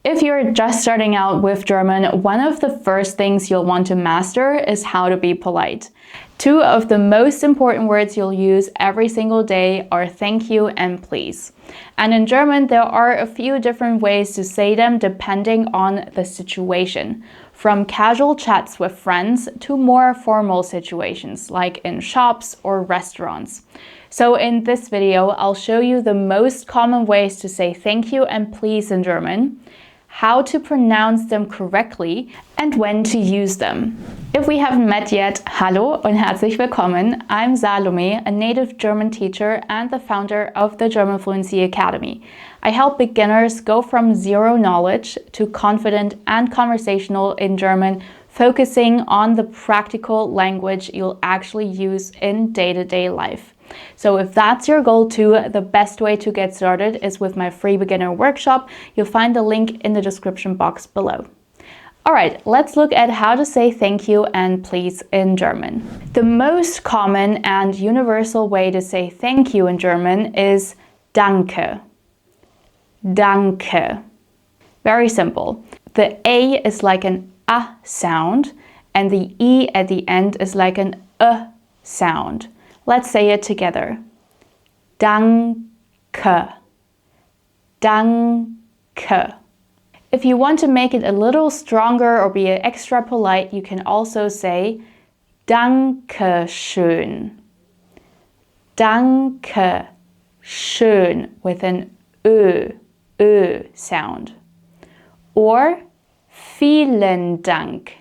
If you're just starting out with German, one of the first things you'll want to master is how to be polite. Two of the most important words you'll use every single day are thank you and please. And in German, there are a few different ways to say them depending on the situation. From casual chats with friends to more formal situations like in shops or restaurants. So in this video, I'll show you the most common ways to say thank you and please in German, how to pronounce them correctly, and when to use them. If we haven't met yet, hallo und herzlich willkommen. I'm Salome, a native German teacher and the founder of the German Fluency Academy. I help beginners go from zero knowledge to confident and conversational in German, focusing on the practical language you'll actually use in day-to-day life. So if that's your goal too, the best way to get started is with my free beginner workshop. You'll find the link in the description box below. Alright, let's look at how to say thank you and please in German. The most common and universal way to say thank you in German is danke. Danke. Very simple. The A is like an A sound and the E at the end is like an sound. Let's say it together. Danke. Danke. If you want to make it a little stronger or be extra polite, you can also say Danke schön. Danke schön with an Ö sound. Or vielen Dank.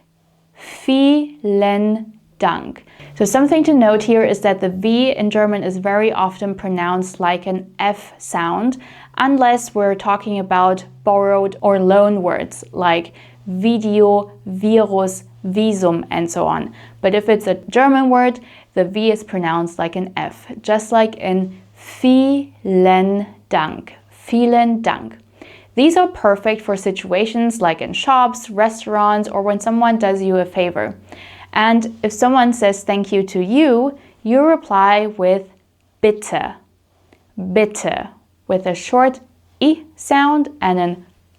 Vielen Dank. So something to note here is that the V in German is very often pronounced like an F sound, unless we're talking about borrowed or loan words like Video, Virus, Visum, and so on. But if it's a German word, the V is pronounced like an F, just like in vielen Dank. Vielen Dank. These are perfect for situations like in shops, restaurants, or when someone does you a favor. And if someone says thank you to you, you reply with bitte. Bitte, with a short I sound and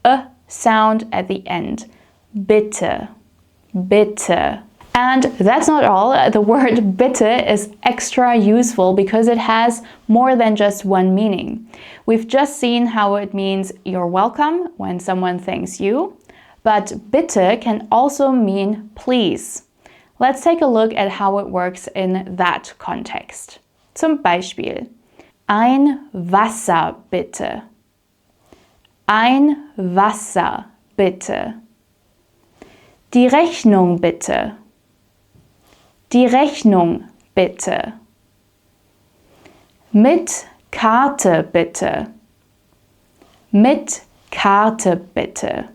an sound at the end. Bitte. Bitte. And that's not all. The word bitte is extra useful because it has more than just one meaning. We've just seen how it means you're welcome when someone thanks you, but bitte can also mean please. Let's take a look at how it works in that context. Zum Beispiel, ein Wasser bitte. Ein Wasser bitte. Die Rechnung bitte. Die Rechnung bitte. Mit Karte bitte. Mit Karte bitte.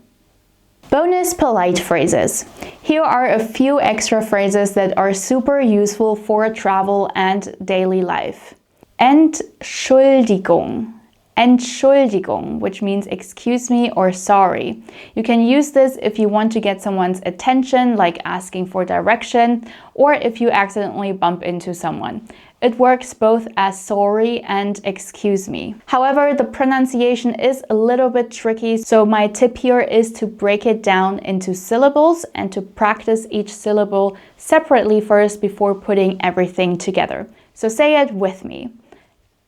Bonus polite phrases. Here are a few extra phrases that are super useful for travel and daily life. Entschuldigung. Entschuldigung, which means excuse me or sorry. You can use this if you want to get someone's attention, like asking for direction, or if you accidentally bump into someone. It works both as sorry and excuse me. However, the pronunciation is a little bit tricky, so my tip here is to break it down into syllables and to practice each syllable separately first before putting everything together. So say it with me.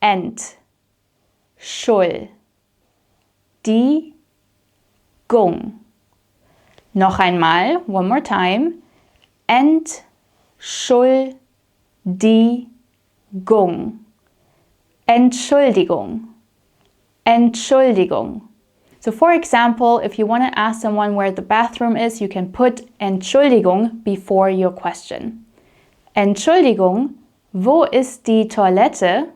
Entschuldigung. Noch einmal, one more time. Entschuldigung. Entschuldigung. Entschuldigung. So for example, if you want to ask someone where the bathroom is, you can put Entschuldigung before your question. Entschuldigung, wo ist die Toilette?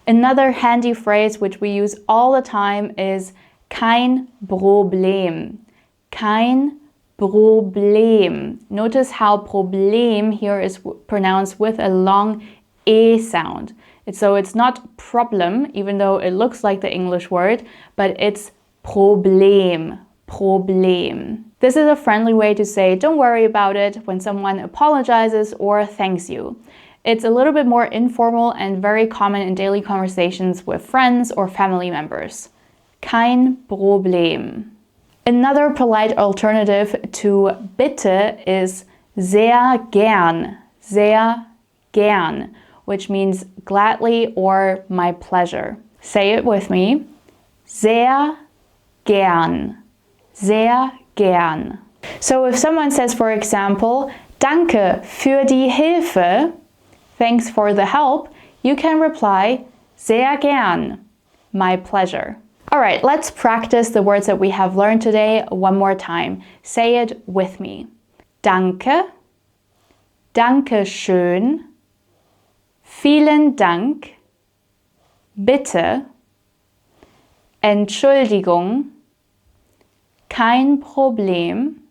Another handy phrase which we use all the time is kein Problem. Kein Problem. Notice how Problem here is pronounced with a long E sound. So it's not problem, even though it looks like the English word, but it's Problem. Problem. This is a friendly way to say don't worry about it when someone apologizes or thanks you. It's a little bit more informal and very common in daily conversations with friends or family members. Kein Problem. Another polite alternative to bitte is sehr gern, which means gladly or my pleasure. Say it with me. Sehr gern. So if someone says, for example, Danke für die Hilfe, thanks for the help, you can reply, sehr gern, my pleasure. Alright, let's practice the words that we have learned today one more time. Say it with me. Danke, danke schön, vielen Dank, bitte, Entschuldigung, kein Problem,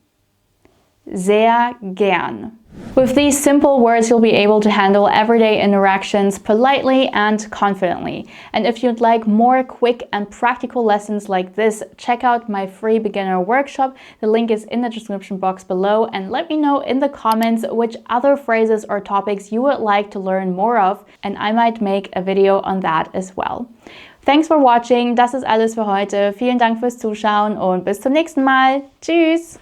sehr gern. With these simple words, you'll be able to handle everyday interactions politely and confidently. And if you'd like more quick and practical lessons like this, check out my free beginner workshop. The link is in the description box below, and let me know in the comments which other phrases or topics you would like to learn more of, and I might make a video on that as well. Thanks for watching. Das ist alles für heute. Vielen Dank fürs Zuschauen und bis zum nächsten Mal. Tschüss!